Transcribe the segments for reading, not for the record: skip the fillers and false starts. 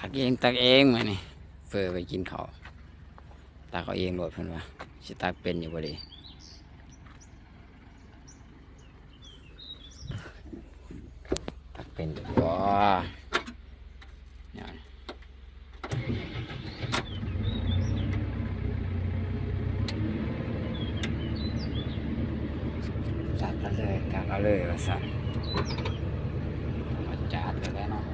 ตักเองมานี่เฟอไปกินเขาตักเอาเองโหลดเพิ่นว่าสิตักเป็นอยู่บ่ดีตักเป็นอยู่บ่เนี่ยตักเอาเลยว่าสั่นมาจัดเลยแล้วเนาะ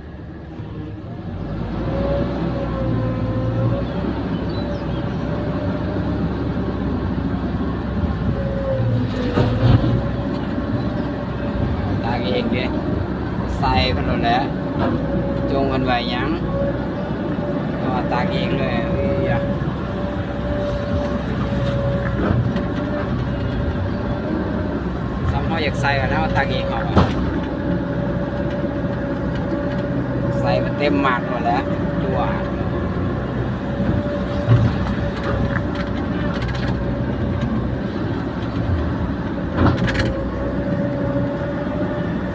ตักเองเด้ใส่เพิ่นโลดแล้วจงกันไว้หยังก็ตักเองเลยซ้ำเขาอยากใส่กันแล้วตักเองเอาใส่มันเต็มหมากหมดแล้วจั่ว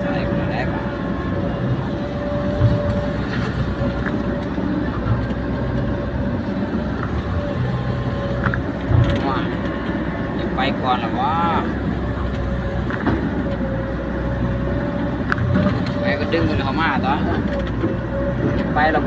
ใส่หมดแล้วว่าอย่าไปก่อนหรอวะไปก็ดึงมันเข้ามาต่อไปแล้ว